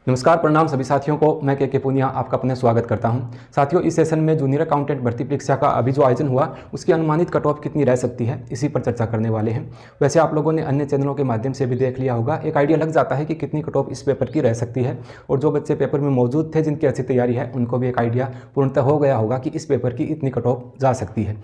नमस्कार, प्रणाम सभी साथियों को। मैं के पुनिया आपका अपने स्वागत करता हूं। साथियों, इस सेशन में जूनियर अकाउंटेंट भर्ती परीक्षा का अभी जो आयोजन हुआ उसकी अनुमानित कट ऑफ कितनी रह सकती है, इसी पर चर्चा करने वाले हैं। वैसे आप लोगों ने अन्य चैनलों के माध्यम से भी देख लिया होगा, एक आइडिया लग जाता है कि कितनी कट ऑफ इस पेपर की रह सकती है। और जो बच्चे पेपर में मौजूद थे, जिनकी अच्छी तैयारी है, उनको भी एक आइडिया पूर्णतः हो गया होगा कि इस पेपर की इतनी कट ऑफ जा सकती है।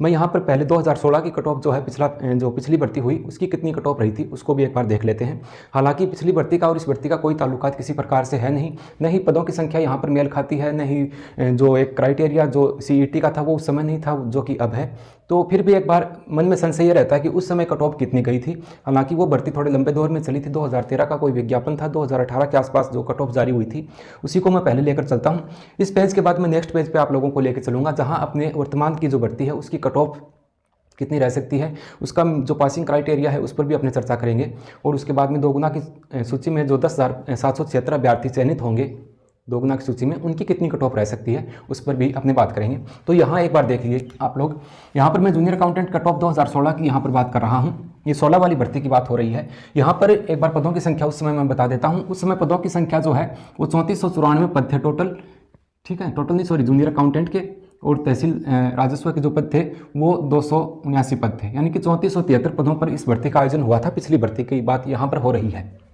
मैं यहाँ पर पहले 2016 की कट ऑफ जो है पिछली भर्ती हुई उसकी कितनी कट ऑफ रही थी उसको भी एक बार देख लेते हैं। हालांकि पिछली भर्ती का और इस भर्ती का कोई ताल्लुकात किसी प्रकार से है नहीं पदों की संख्या यहाँ पर मेल खाती है, नहीं जो एक क्राइटेरिया जो सीईटी का था वो उस समय नहीं था जो कि अब है। तो फिर भी एक बार मन में संशय रहता है कि उस समय कट ऑफ कितनी गई थी। हालांकि वो भर्ती थोड़े लंबे दौर में चली थी। 2013 का कोई विज्ञापन था, 2018 के आसपास जो कट ऑफ जारी हुई थी उसी को मैं पहले लेकर चलता हूँ। इस पेज के बाद मैं नेक्स्ट पेज पे आप लोगों को लेकर चलूँगा, जहाँ अपने वर्तमान की जो भर्ती है उसकी कट ऑफ कितनी रह सकती है, उसका जो पासिंग क्राइटेरिया है उस पर भी अपने चर्चा करेंगे। और उसके बाद में दोगुना की सूची में जो 10,776 अभ्यर्थी चयनित होंगे दोगुना की सूची में, उनकी कितनी कट ऑफ रह सकती है उस पर भी अपने बात करेंगे। तो यहाँ एक बार देखिए आप लोग, यहाँ पर मैं जूनियर अकाउंटेंट कट ऑफ 2016 की यहाँ पर बात कर रहा हूँ। ये 16 वाली भर्ती की बात हो रही है। यहाँ पर एक बार पदों की संख्या उस समय मैं बता देता हूँ। उस समय पदों की संख्या जो है वो 3494 पद थे टोटल। ठीक है, टोटल नहीं, सॉरी, जूनियर अकाउंटेंट के। और तहसील राजस्व के जो पद थे वो 279 पद थे, यानी कि 3473 पदों पर इस भर्ती का आयोजन हुआ था। पिछली भर्ती की बात यहाँ पर हो रही है।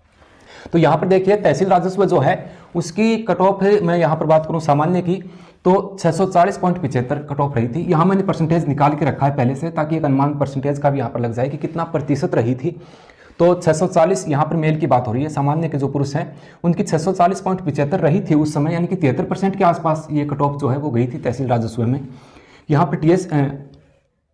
तो यहाँ पर देखिए, तहसील राजस्व जो है उसकी कट ऑफ मैं यहाँ पर बात करूँ सामान्य की, तो 640.75 कट ऑफ रही थी। यहाँ मैंने परसेंटेज निकाल के रखा है पहले से, ताकि एक अनुमान परसेंटेज का भी यहाँ पर लग जाए कि कितना प्रतिशत रही थी। तो 640 यहाँ पर मेल की बात हो रही है, सामान्य के जो पुरुष हैं उनकी 640.75 रही थी उस समय, यानी कि 73% के आसपास ये कट ऑफ जो है वो गई थी तहसील राजस्व में। यहाँ पर टीएस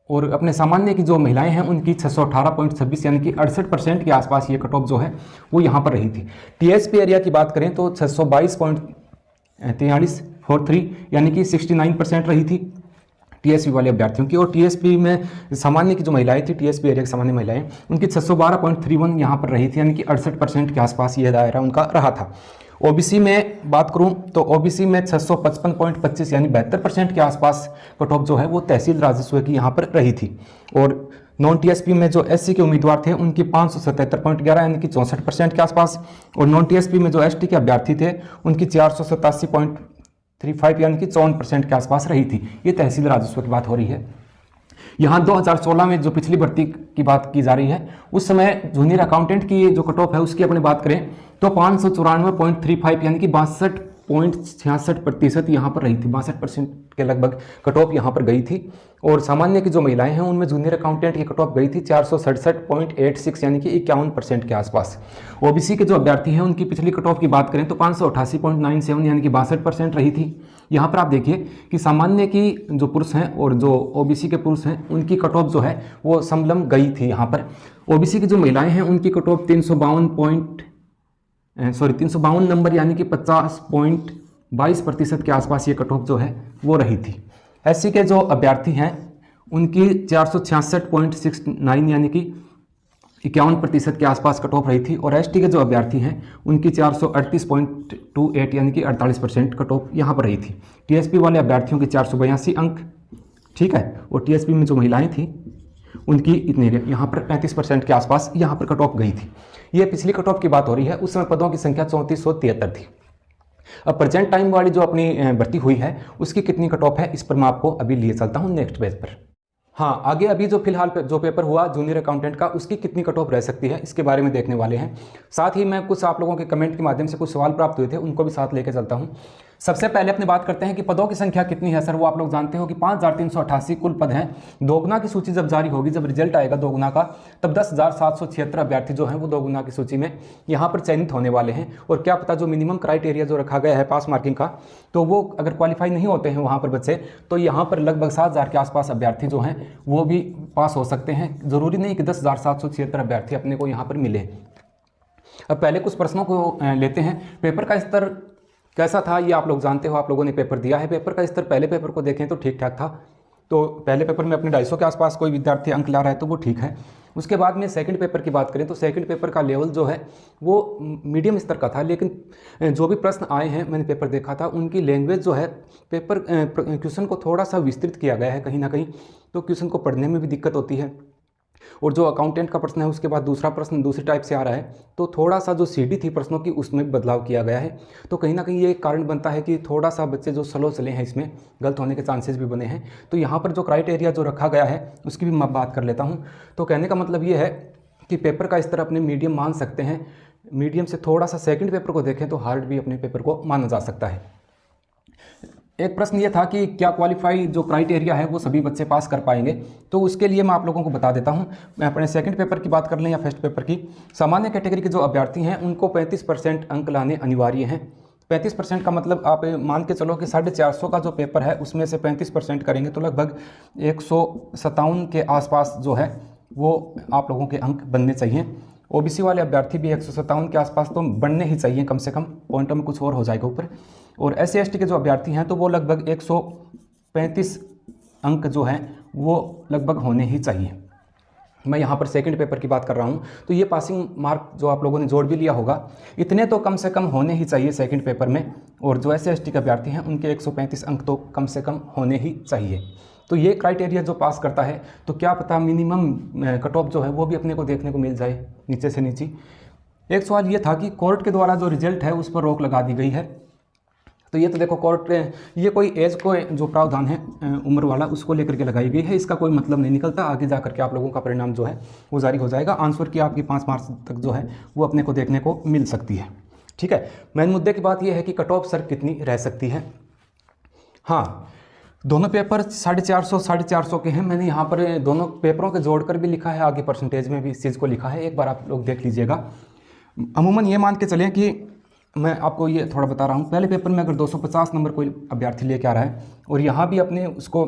और अपने सामान्य की जो महिलाएं हैं उनकी 618.26 यानी कि 68% के आसपास ये कट ऑफ जो है वो यहाँ पर रही थी। टीएसपी एरिया की बात करें तो 622.43 यानी कि 69% रही थी टीएसपी वाले अभ्यर्थियों की। और टीएसपी में सामान्य की जो महिलाएं थी, टीएसपी एरिया की सामान्य महिलाएं, उनकी 612.31 यहाँ पर रही थी, यानी कि 68% के आसपास ये दायरा उनका रहा था। ओबीसी में बात करूं तो ओबीसी में 655.25 यानी 72% के आसपास कट ऑफ जो है वो तहसील राजस्व की यहाँ पर रही थी। और नॉन टीएसपी में जो एससी के उम्मीदवार थे उनकी 577.11 यानी कि 64% के आसपास। और नॉन टीएसपी में जो एसटी के अभ्यर्थी थे उनकी 487.35 यानी कि 54% के आसपास रही थी। ये तहसील राजस्व की बात हो रही है। यहाँ 2016 में जो पिछली भर्ती की बात की जा रही है, उस समय जूनियर अकाउंटेंट की जो कट ऑफ है उसकी अपने बात करें तो 594.35 यानी कि 62.66% यहाँ पर रही थी। 62% के लगभग कट ऑफ यहाँ पर गई थी। और सामान्य की जो महिलाएं हैं उनमें जूनियर अकाउंटेंट की कट ऑफ गई थी 467.86 यानी कि 51% के आसपास। ओबीसी के जो अभ्यर्थी हैं उनकी पिछली कट ऑफ की बात करें तो 588.97 यानी कि 62% रही थी। यहाँ पर आप देखिए कि सामान्य की जो पुरुष हैं और जो ओबीसी के पुरुष हैं उनकी कट ऑफ जो है वो समलम गई थी। यहाँ पर ओबीसी की जो महिलाएं हैं उनकी कट ऑफ 352 नंबर यानी कि 50.22% के आसपास ये कट ऑफ जो है वो रही थी। एससी के जो अभ्यर्थी हैं उनकी 466.69 यानी कि 51% के आसपास कट ऑफ रही थी। और एसटी के जो अभ्यर्थी हैं उनकी 438.28 यानी कि 48% कट ऑफ यहाँ पर रही थी। टीएसपी वाले अभ्यर्थियों की 482 अंक, ठीक है। और टीएसपी में जो महिलाएं थी उनकी इतनी यहाँ पर 35% के आसपास यहाँ पर कट ऑफ गई थी। ये पिछली कट ऑफ की बात हो रही है। उस समय पदों की संख्या 3473 थी। अब प्रेजेंट टाइम वाली जो अपनी भर्ती हुई है उसकी कितनी कट ऑफ है इस पर मैं आपको अभी लिए चलता हूँ नेक्स्ट पेज पर। हाँ, आगे अभी जो फिलहाल जो पेपर हुआ जूनियर अकाउंटेंट का उसकी कितनी कट ऑफ रह सकती है इसके बारे में देखने वाले हैं। साथ ही मैं कुछ आप लोगों के कमेंट के माध्यम से कुछ सवाल प्राप्त हुए थे, उनको भी साथ लेकर चलता हूँ। सबसे पहले अपने बात करते हैं कि पदों की संख्या कितनी है। सर, वो आप लोग जानते हो कि 5388 कुल पद हैं। दोगुना की सूची जब जारी होगी, जब रिजल्ट आएगा दोगुना का, तब 10,776 अभ्यर्थी जो हैं वो दोगुना की सूची में यहाँ पर चयनित होने वाले हैं। और क्या पता जो मिनिमम क्राइटेरिया जो रखा गया है पास मार्किंग का, तो वो अगर क्वालिफाई नहीं होते हैं वहाँ पर बच्चे, तो यहाँ पर लगभग 7,000 के आसपास अभ्यर्थी जो हैं वो भी पास हो सकते हैं। ज़रूरी नहीं कि 10,776 अभ्यर्थी अपने को यहाँ पर मिले। अब पहले कुछ प्रश्नों को लेते हैं। पेपर का स्तर कैसा था ये आप लोग जानते हो, आप लोगों ने पेपर दिया है। पेपर का स्तर पहले पेपर को देखें तो ठीक ठाक था। तो पहले पेपर में अपने 250 के आसपास कोई विद्यार्थी अंक ला रहा है तो वो ठीक है। उसके बाद में सेकंड पेपर की बात करें तो सेकंड पेपर का लेवल जो है वो मीडियम स्तर का था। लेकिन जो भी प्रश्न आए हैं, मैंने पेपर देखा था, उनकी लैंग्वेज जो है, पेपर क्वेश्चन को थोड़ा सा विस्तृत किया गया है कहीं ना कहीं, तो क्वेश्चन को पढ़ने में भी दिक्कत होती है। और जो अकाउंटेंट का प्रश्न है उसके बाद दूसरा प्रश्न दूसरी टाइप से आ रहा है, तो थोड़ा सा जो सीडी थी प्रश्नों की उसमें भी बदलाव किया गया है। तो कहीं ना कहीं ये कारण बनता है कि थोड़ा सा बच्चे जो स्लो चले हैं, इसमें गलत होने के चांसेस भी बने हैं। तो यहाँ पर जो क्राइटेरिया जो रखा गया है उसकी भी मैं बात कर लेता हूँ। तो कहने का मतलब ये है कि पेपर का स्तर अपने मीडियम मान सकते हैं, मीडियम से थोड़ा सा सेकंड पेपर को देखें तो हार्ड भी अपने पेपर को माना जा सकता है। एक प्रश्न ये था कि क्या क्वालिफाई जो क्राइटेरिया है वो सभी बच्चे पास कर पाएंगे, तो उसके लिए मैं आप लोगों को बता देता हूं। मैं अपने सेकंड पेपर की बात कर लें या फर्स्ट पेपर की, सामान्य कैटेगरी के जो अभ्यर्थी हैं उनको 35% अंक लाने अनिवार्य हैं। 35% का मतलब आप मान के चलो कि 450 का जो पेपर है उसमें से 35% करेंगे तो लगभग 157 के आसपास जो है वो आप लोगों के अंक बनने चाहिए। ओबीसी वाले अभ्यर्थी भी 157 के आसपास तो बनने ही चाहिए कम से कम, पॉइंटों में कुछ और हो जाएगा ऊपर। और SC ST के जो अभ्यर्थी हैं तो वो लगभग 135 अंक जो हैं वो लगभग होने ही चाहिए। मैं यहाँ पर सेकंड पेपर की बात कर रहा हूँ, तो ये पासिंग मार्क जो आप लोगों ने जोड़ भी लिया होगा, इतने तो कम से कम होने ही चाहिए सेकंड पेपर में। और जो SC ST के अभ्यर्थी हैं उनके 135 अंक तो कम से कम होने ही चाहिए। तो ये क्राइटेरिया जो पास करता है तो क्या पता मिनिमम कट ऑफ जो है वो भी अपने को देखने को मिल जाए नीचे से नीचे। एक सवाल ये था कि कोर्ट के द्वारा जो रिजल्ट है उस पर रोक लगा दी गई है। तो ये तो देखो कोर्ट ये कोई एज को जो प्रावधान है उम्र वाला उसको लेकर के लगाई गई है, इसका कोई मतलब नहीं निकलता। आगे जा करके आप लोगों का परिणाम जो है वो जारी हो जाएगा। आंसर की आपकी 5 मार्क्स तक जो है वो अपने को देखने को मिल सकती है। ठीक है, मेन मुद्दे की बात यह है कि कट ऑफ सर कितनी रह सकती है। हाँ, दोनों पेपर 450 के हैं। मैंने यहाँ पर दोनों पेपरों के जोड़कर भी लिखा है, आगे परसेंटेज में भी इस चीज़ को लिखा है, एक बार आप लोग देख लीजिएगा। अमूमन ये मान के चलें कि मैं आपको ये थोड़ा बता रहा हूँ, पहले पेपर में अगर 250 नंबर कोई अभ्यर्थी लेके आ रहा है और यहाँ भी अपने उसको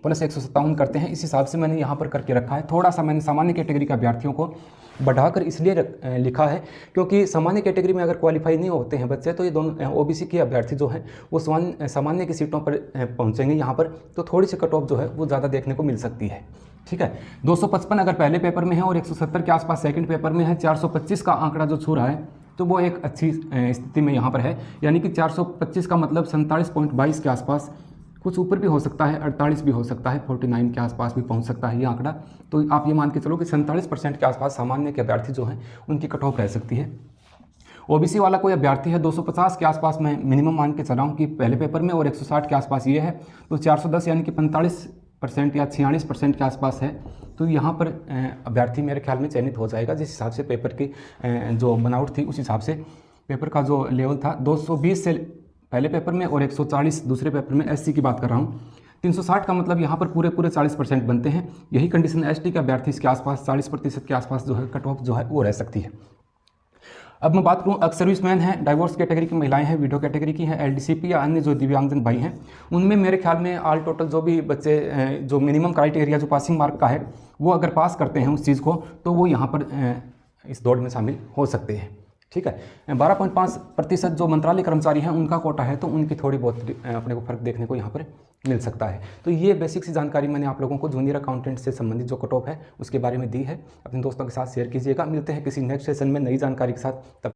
प्लस 157 करते हैं, इस हिसाब से मैंने यहाँ पर करके रखा है। थोड़ा सा मैंने सामान्य कैटेगरी के अभ्यर्थियों को बढ़ाकर इसलिए लिखा है क्योंकि सामान्य कैटेगरी में अगर क्वालिफाई नहीं होते हैं बच्चे तो ये दोनों ओबीसी के अभ्यर्थी जो हैं वो सामान्य की सीटों पर पहुंचेंगे यहाँ पर, तो थोड़ी सी कट ऑफ जो है वो ज़्यादा देखने को मिल सकती है। ठीक है, 255 अगर पहले पेपर में है और 170 के आसपास सेकंड पेपर में है, 425 का आंकड़ा जो छू रहा है तो वो एक अच्छी स्थिति में यहाँ पर है। यानी कि 425 का मतलब 47.22 के आसपास, कुछ ऊपर भी हो सकता है, 48 भी हो सकता है, 49 के आसपास भी पहुंच सकता है ये आंकड़ा। तो आप ये मान के चलो कि 47% के आसपास सामान्य के अभ्यर्थी जो हैं उनकी कट ऑफ रह सकती है। ओबीसी वाला कोई अभ्यर्थी है 250 के आसपास मैं मिनिमम मान के चला हूँ कि पहले पेपर में, और 160 के आसपास ये है, तो 410 यानी कि 45% या 46% के आसपास है। तो यहाँ पर अभ्यर्थी मेरे ख्याल में चयनित हो जाएगा। जिस हिसाब से पेपर की जो बनावट थी उस हिसाब से पेपर का जो लेवल था 220 से पहले पेपर में और 140 दूसरे पेपर में। SC की बात कर रहा हूँ, 360 का मतलब यहाँ पर पूरे 40% बनते हैं। यही कंडीशन ST के अभ्यर्थी इसके आसपास 40% के आसपास जो है कट ऑफ जो है वो रह सकती है। अब मैं बात करूँ अक्स सर्विसमैन हैं, डाइवोर्स कैटेगरी की महिलाएं हैं, विडो कैटेगरी की हैं, LDCP या अन्य जो दिव्यांगजन भाई हैं, उनमें मेरे ख्याल में ऑल टोटल जो भी बच्चे जो मिनिमम क्राइटेरिया जो पासिंग मार्क का है वो अगर पास करते हैं उस चीज़ को तो वो यहाँ पर इस दौड़ में शामिल हो सकते हैं। ठीक है, 12.5% जो मंत्रालय कर्मचारी हैं उनका कोटा है तो उनकी थोड़ी बहुत अपने को फर्क देखने को यहाँ पर मिल सकता है। तो ये बेसिक सी जानकारी मैंने आप लोगों को जूनियर अकाउंटेंट से संबंधित जो कट ऑफ है उसके बारे में दी है। अपने दोस्तों के साथ शेयर कीजिएगा। मिलते हैं किसी नेक्स्ट सेशन में नई जानकारी के साथ। तब